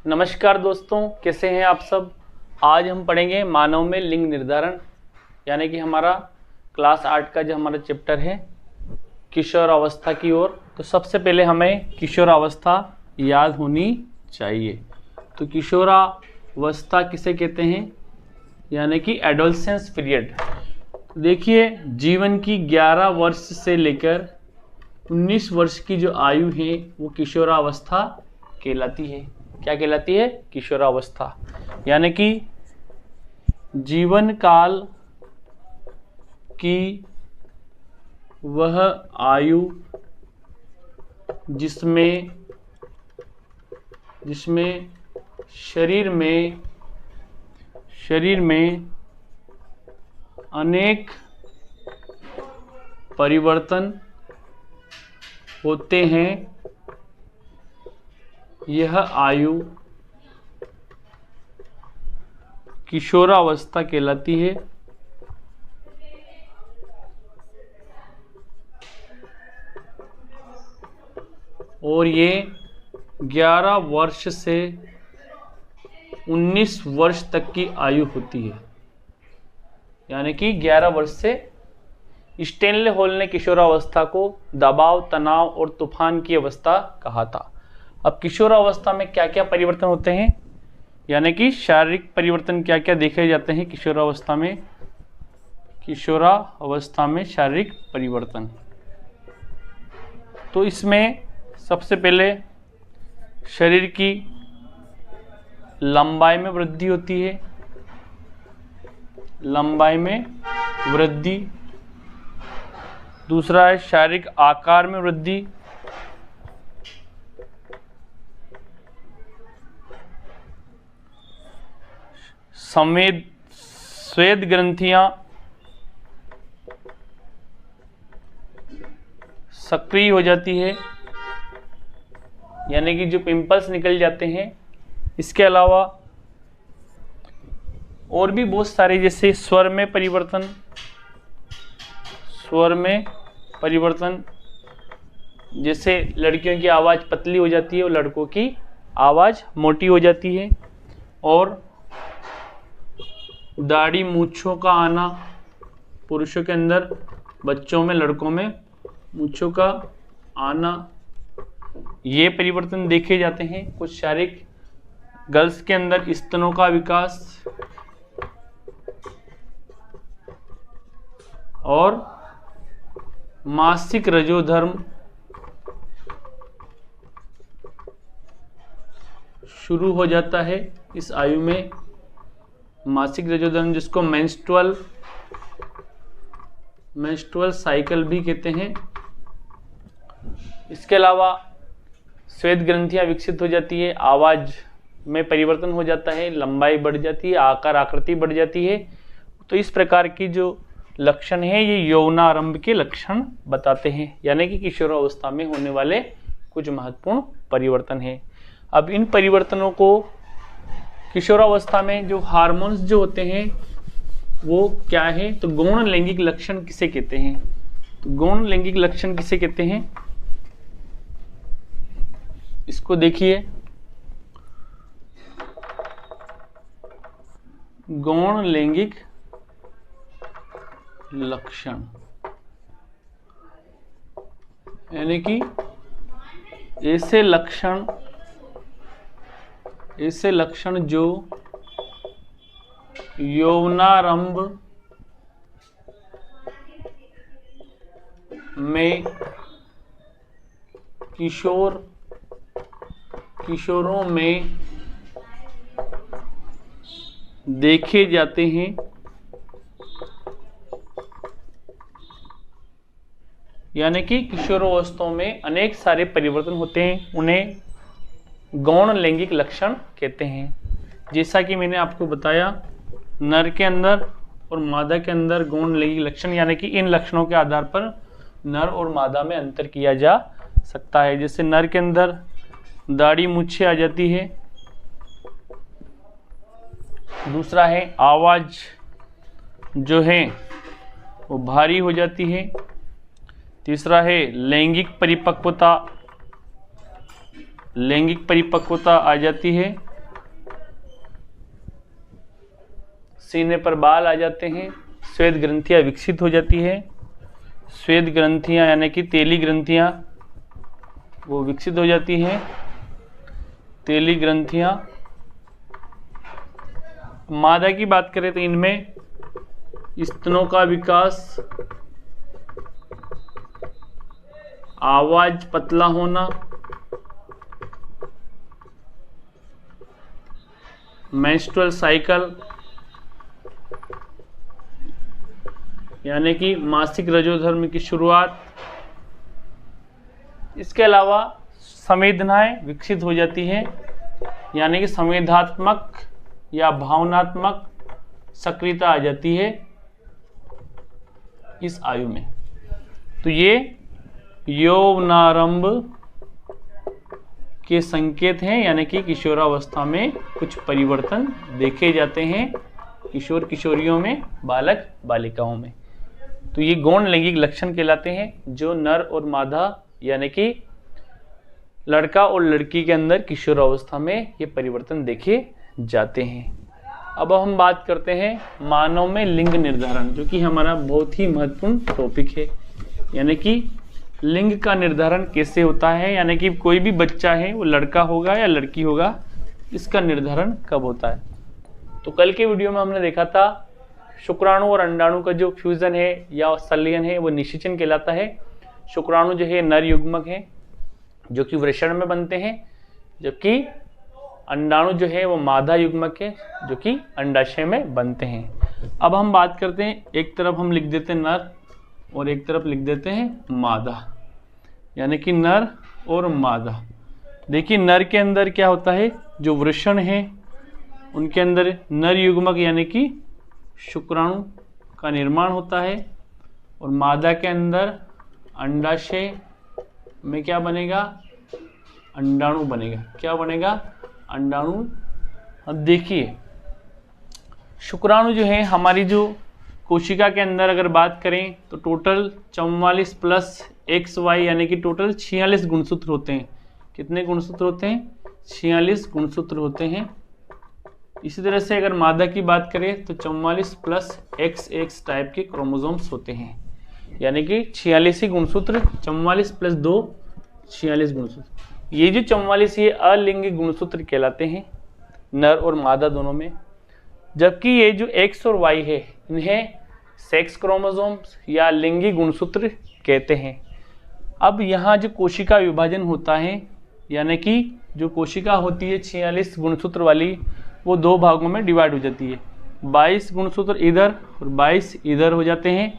नमस्कार दोस्तों, कैसे हैं आप सब। आज हम पढ़ेंगे मानव में लिंग निर्धारण, यानी कि हमारा क्लास 8 का जो हमारा चैप्टर है किशोर अवस्था की ओर। तो सबसे पहले हमें किशोर अवस्था याद होनी चाहिए। तो किशोरावस्था किसे कहते हैं, यानी कि एडोलसेंस पीरियड। देखिए, जीवन की 11 वर्ष से लेकर 19 वर्ष की जो आयु है वो किशोरावस्था कहलाती है। क्या कहलाती है? किशोरावस्था। यानी कि जीवन काल की वह आयु जिसमें शरीर में अनेक परिवर्तन होते हैं, यह आयु किशोरावस्था कहलाती है। और ये 11 वर्ष से 19 वर्ष तक की आयु होती है। यानी कि 11 वर्ष से स्टैनले हॉल ने किशोरावस्था को दबाव, तनाव और तूफान की अवस्था कहा था। अब किशोरावस्था में क्या क्या परिवर्तन होते हैं, यानी कि शारीरिक परिवर्तन क्या क्या देखे जाते हैं किशोरावस्था में। किशोरावस्था में शारीरिक परिवर्तन, तो इसमें सबसे पहले शरीर की लंबाई में वृद्धि होती है। लंबाई में वृद्धि। दूसरा है शारीरिक आकार में वृद्धि। श्वेत ग्रंथियां सक्रिय हो जाती है, यानी कि जो पिंपल्स निकल जाते हैं। इसके अलावा और भी बहुत सारे, जैसे स्वर में परिवर्तन, जैसे लड़कियों की आवाज़ पतली हो जाती है और लड़कों की आवाज़ मोटी हो जाती है। और दाढ़ी मूंछों का आना, पुरुषों के अंदर, बच्चों में, लड़कों में मूंछों का आना, ये परिवर्तन देखे जाते हैं। कुछ शारीरिक, गर्ल्स के अंदर स्तनों का विकास और मासिक रजोधर्म शुरू हो जाता है इस आयु में। मासिक रजोधर्म, जिसको मेंस्ट्रुअल साइकिल भी कहते हैं। इसके अलावा श्वेत ग्रंथियां विकसित हो जाती है, आवाज में परिवर्तन हो जाता है, लंबाई बढ़ जाती है, आकार आकृति बढ़ जाती है। तो इस प्रकार की जो लक्षण है ये यौवनारंभ के लक्षण बताते हैं, यानी कि किशोरावस्था में होने वाले कुछ महत्वपूर्ण परिवर्तन हैं। अब इन परिवर्तनों को किशोरावस्था में जो हार्मोन्स जो होते हैं वो क्या है, तो गौण लैंगिक लक्षण किसे कहते हैं। तो गौण लैंगिक लक्षण किसे कहते हैं, इसको देखिए। गौण लैंगिक लक्षण यानी कि ऐसे लक्षण जो यौवनारंभ में किशोरों में देखे जाते हैं, यानी कि किशोरावस्था में अनेक सारे परिवर्तन होते हैं, उन्हें गौण लैंगिक लक्षण कहते हैं। जैसा कि मैंने आपको बताया, नर के अंदर और मादा के अंदर गौण लैंगिक लक्षण, यानी कि इन लक्षणों के आधार पर नर और मादा में अंतर किया जा सकता है। जैसे नर के अंदर दाढ़ी मूछे आ जाती है। दूसरा है आवाज जो है वो भारी हो जाती है। तीसरा है लैंगिक परिपक्वता आ जाती है। सीने पर बाल आ जाते हैं, श्वेत ग्रंथियां विकसित हो जाती है, श्वेत ग्रंथियां यानी कि तेली ग्रंथियां वो विकसित हो जाती हैं, तेली ग्रंथियां। मादा की बात करें तो इनमें स्तनों का विकास, आवाज पतला होना, मेंस्ट्रुअल साइकिल यानी कि मासिक रजोधर्म की शुरुआत, इसके अलावा संवेदनाएं विकसित हो जाती हैं यानी कि संवेदनात्मक या भावनात्मक सक्रियता आ जाती है इस आयु में। तो ये यौवनारंभ के संकेत हैं यानी कि किशोरावस्था में कुछ परिवर्तन देखे जाते हैं किशोर किशोरियों में, बालक बालिकाओं में। तो ये गौण लैंगिक लक्षण कहलाते हैं जो नर और मादा यानी कि लड़का और लड़की के अंदर किशोरावस्था में ये परिवर्तन देखे जाते हैं। अब हम बात करते हैं मानव में लिंग निर्धारण, जो कि हमारा बहुत ही महत्वपूर्ण टॉपिक है। यानी कि लिंग का निर्धारण कैसे होता है, यानी कि कोई भी बच्चा है वो लड़का होगा या लड़की होगा, इसका निर्धारण कब होता है। तो कल के वीडियो में हमने देखा था शुक्राणु और अंडाणु का जो फ्यूजन है या संलयन है वो निषेचन कहलाता है। शुक्राणु जो है नर युग्मक है जो कि वृषण में बनते हैं, जबकि अंडाणु जो है वो मादा युग्मक है जो कि अंडाशय में बनते हैं। अब हम बात करते हैं, एक तरफ हम लिख देते हैं नर और एक तरफ लिख देते हैं मादा, यानी कि नर और मादा। देखिए नर के अंदर क्या होता है, जो वृषण है उनके अंदर नर युग्मक यानी कि शुक्राणु का निर्माण होता है, और मादा के अंदर अंडाशय में क्या बनेगा, अंडाणु बनेगा। क्या बनेगा, अंडाणु। अब देखिए शुक्राणु जो है हमारी जो कोशिका के अंदर अगर बात करें तो टोटल 44 प्लस XY यानी कि टोटल 46 गुणसूत्र होते हैं। कितने गुणसूत्र होते हैं, 46 गुणसूत्र होते हैं। इसी तरह से अगर मादा की बात करें तो 44 प्लस XX टाइप के क्रोमोसोम्स होते हैं, यानी कि 46 ही गुणसूत्र, 44 प्लस 2 46 गुणसूत्र। ये जो 44 ये अलिंगी गुणसूत्र कहलाते हैं नर और मादा दोनों में, जबकि ये जो X और Y है इन्हें सेक्स क्रोमोसोम्स या लिंगी गुणसूत्र कहते हैं। अब यहाँ जो कोशिका विभाजन होता है, यानी कि जो कोशिका होती है 46 गुणसूत्र वाली, वो दो भागों में डिवाइड हो जाती है। 22 गुणसूत्र इधर और 22 इधर हो जाते हैं,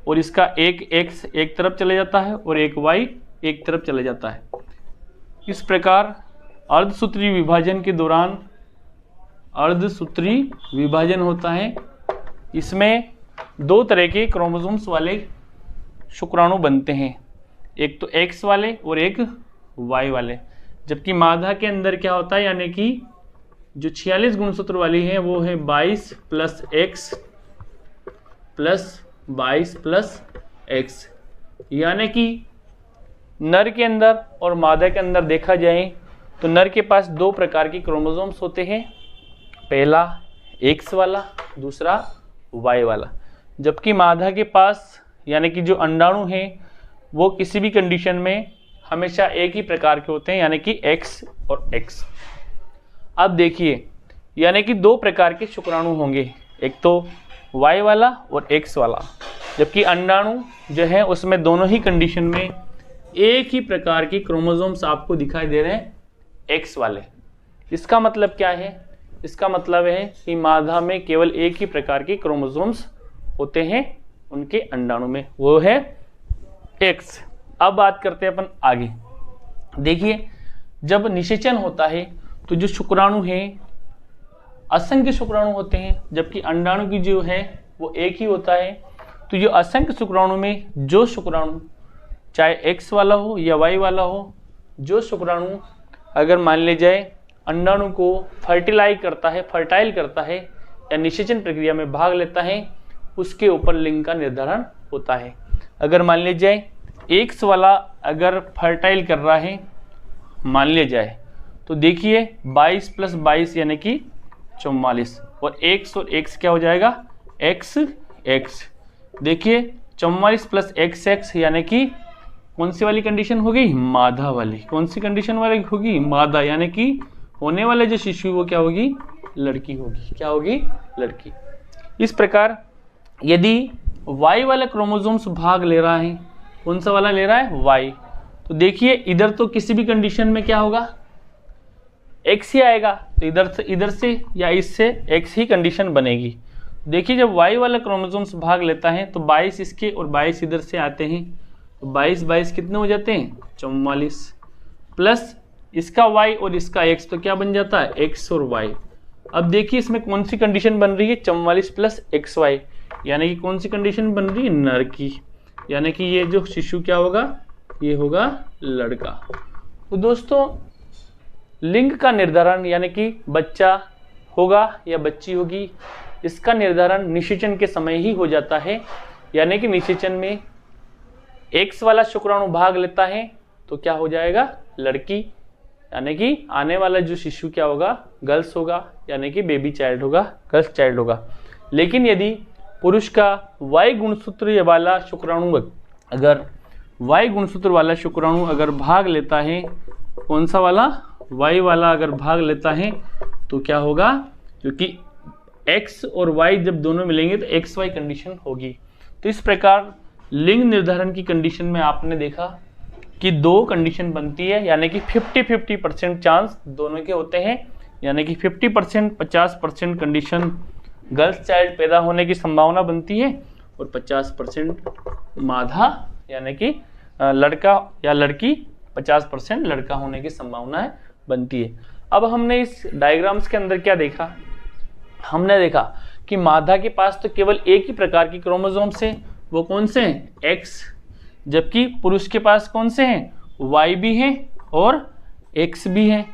और इसका एक X एक तरफ चले जाता है और एक Y एक तरफ चले जाता है। इस प्रकार अर्धसूत्री विभाजन के दौरान अर्धसूत्री विभाजन होता है। इसमें दो तरह के क्रोमोसोम्स वाले शुक्राणु बनते हैं, एक तो X वाले और एक Y वाले। जबकि मादा के अंदर क्या होता है, यानी कि जो 46 गुणसूत्र वाली है वो है 22 plus X plus 22 plus X। यानी कि नर के अंदर और मादा के अंदर देखा जाए तो नर के पास दो प्रकार के क्रोमोसोम्स होते हैं, पहला X वाला, दूसरा Y वाला। जबकि मादा के पास यानी कि जो अंडाणु है वो किसी भी कंडीशन में हमेशा एक ही प्रकार के होते हैं, यानी कि X और X। अब देखिए यानी कि दो प्रकार के शुक्राणु होंगे, एक तो Y वाला और X वाला। जबकि अंडाणु जो है उसमें दोनों ही कंडीशन में एक ही प्रकार के क्रोमोसोम्स आपको दिखाई दे रहे हैं, X वाले। इसका मतलब क्या है, इसका मतलब है कि मादा में केवल एक ही प्रकार के क्रोमोसोम्स होते हैं उनके अंडाणु में, वो है X। अब बात करते हैं अपन आगे। देखिए जब निषेचन होता है तो जो शुक्राणु है असंख्य शुक्राणु होते हैं, जबकि अंडाणु की जो है वो एक ही होता है। तो जो असंख्य शुक्राणु में जो शुक्राणु चाहे X वाला हो या Y वाला हो, जो शुक्राणु अगर मान ले जाए अंडाणु को फर्टिलाइज करता है, फर्टाइल करता है या निषेचन प्रक्रिया में भाग लेता है, उसके ऊपर लिंग का निर्धारण होता है। अगर मान लिया जाए X वाला अगर फर्टाइल कर रहा है मान लिया जाए, तो देखिए 22 प्लस 22 यानी कि 44, और x और x क्या हो जाएगा, x x। देखिए 44 प्लस XX यानी कि कौन सी वाली कंडीशन हो गई, मादा वाली। कौन सी कंडीशन वाली होगी, मादा, यानी कि होने वाले जो शिशु वो क्या होगी, लड़की होगी। क्या होगी, लड़की। इस प्रकार यदि Y वाला क्रोमोसोम्स भाग ले रहा है, कौन सा वाला ले रहा है, Y, तो देखिए इधर तो किसी भी कंडीशन में क्या होगा, X ही आएगा। तो इधर से या इससे X ही कंडीशन बनेगी। देखिए जब Y वाला क्रोमोसोम्स भाग लेता है तो 22 इसके और 22 इधर से आते हैं, तो 22 कितने हो जाते हैं, 44 प्लस इसका Y और इसका X, तो क्या बन जाता है, X और Y। अब देखिए इसमें कौन सी कंडीशन बन रही है, 44 प्लस XY, यानी कि कौन सी कंडीशन बन रही है, नर की, यानी कि ये जो शिशु क्या होगा, ये होगा लड़का। तो दोस्तों लिंग का निर्धारण यानी कि बच्चा होगा या बच्ची होगी, इसका निर्धारण निषेचन के समय ही हो जाता है। यानी कि निषेचन में X वाला शुक्राणु भाग लेता है तो क्या हो जाएगा, लड़की, यानी कि आने वाला जो शिशु क्या होगा, गर्ल्स होगा, यानी कि बेबी चाइल्ड होगा, गर्ल्स चाइल्ड होगा। लेकिन यदि पुरुष का Y गुणसूत्र वाला शुक्राणु अगर भाग लेता है, कौन सा वाला, Y वाला अगर भाग लेता है तो क्या होगा, क्योंकि X और Y जब दोनों मिलेंगे तो XY कंडीशन होगी। तो इस प्रकार लिंग निर्धारण की कंडीशन में आपने देखा कि दो कंडीशन बनती है, यानी कि 50-50% चांस दोनों के होते हैं, यानी कि 50% 50% कंडीशन गर्ल्स चाइल्ड पैदा होने की संभावना बनती है और 50% मादा यानी कि लड़का या लड़की 50% लड़का होने की संभावना बनती है। अब हमने इस डायग्राम्स के अंदर क्या देखा, हमने देखा कि मादा के पास तो केवल एक ही प्रकार की क्रोमोसोम्स हैं, वो कौन से हैं, X, जबकि पुरुष के पास कौन से हैं, Y भी हैं और X भी हैं।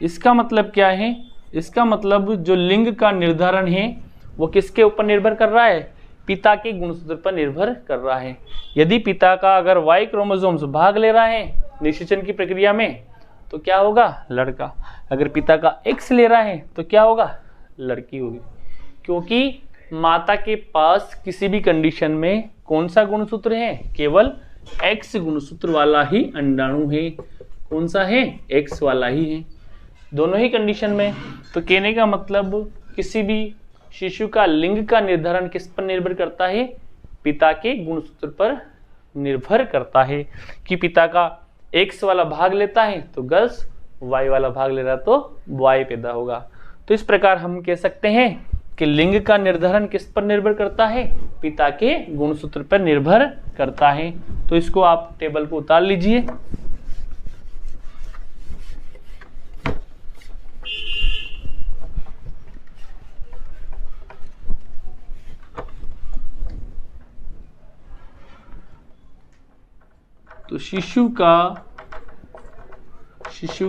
इसका मतलब क्या है, इसका मतलब जो लिंग का निर्धारण है वो किसके ऊपर निर्भर कर रहा है, पिता के गुणसूत्र पर निर्भर कर रहा है। यदि पिता का अगर Y क्रोमोसोम्स भाग ले रहा है निषेचन की प्रक्रिया में तो क्या होगा, लड़का। अगर पिता का X ले रहा है तो क्या होगा, लड़की होगी, क्योंकि माता के पास किसी भी कंडीशन में कौन सा गुणसूत्र है, केवल X गुणसूत्र वाला ही अंडाणु है। कौन सा है, X वाला ही है, दोनों ही कंडीशन में। तो कहने का मतलब किसी भी शिशु का लिंग का निर्धारण किस पर निर्भर करता है, पिता के गुणसूत्र पर निर्भर करता है। कि पिता का X वाला भाग लेता है तो गर्ल्स, Y वाला भाग ले रहा तो बॉय पैदा होगा। तो इस प्रकार हम कह सकते हैं कि लिंग का निर्धारण किस पर निर्भर करता है, पिता के गुणसूत्र पर निर्भर करता है। तो इसको आप टेबल को उतार लीजिए। तो शिशु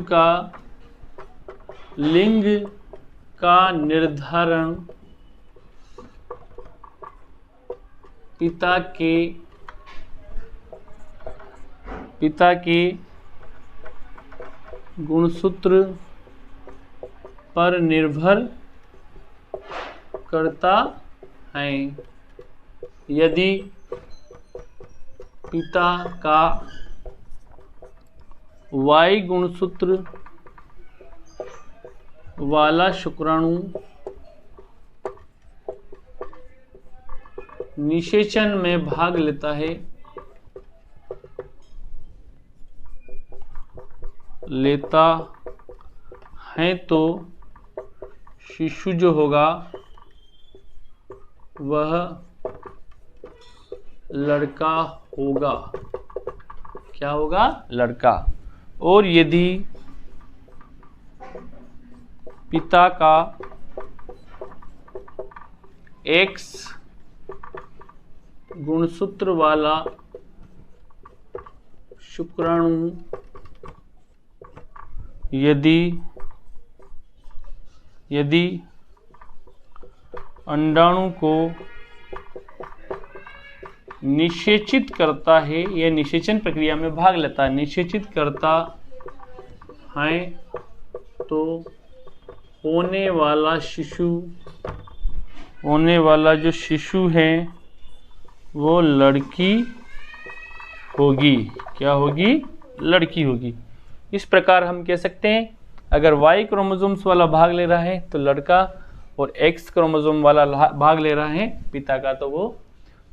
का लिंग का निर्धारण पिता के गुणसूत्र पर निर्भर करता है। यदि पिता का Y गुणसूत्र वाला शुक्राणु निषेचन में भाग लेता है तो शिशु जो होगा वह लड़का होगा। क्या होगा, लड़का। और यदि पिता का X गुणसूत्र वाला शुक्राणु यदि अंडाणु को निषेचित करता है या निषेचन प्रक्रिया में भाग लेता है, निषेचित करता है तो होने वाला शिशु होने वाला जो शिशु है वो लड़की होगी। क्या होगी? लड़की होगी। इस प्रकार हम कह सकते हैं अगर Y क्रोमोसोम्स वाला भाग ले रहा है तो लड़का, और X क्रोमोसोम वाला भाग ले रहा है पिता का तो वो।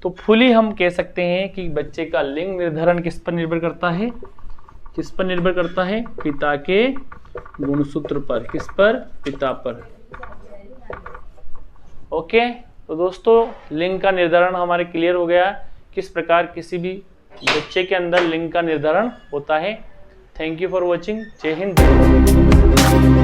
तो फुली हम कह सकते हैं कि बच्चे का लिंग निर्धारण किस पर निर्भर करता है? किस पर निर्भर करता है? पिता के गुणसूत्र पर। किस पर? पिता पर। ओके, तो दोस्तों लिंग का निर्धारण हमारे क्लियर हो गया, किस प्रकार किसी भी बच्चे के अंदर लिंग का निर्धारण होता है। Thank you for watching. जय हिंद।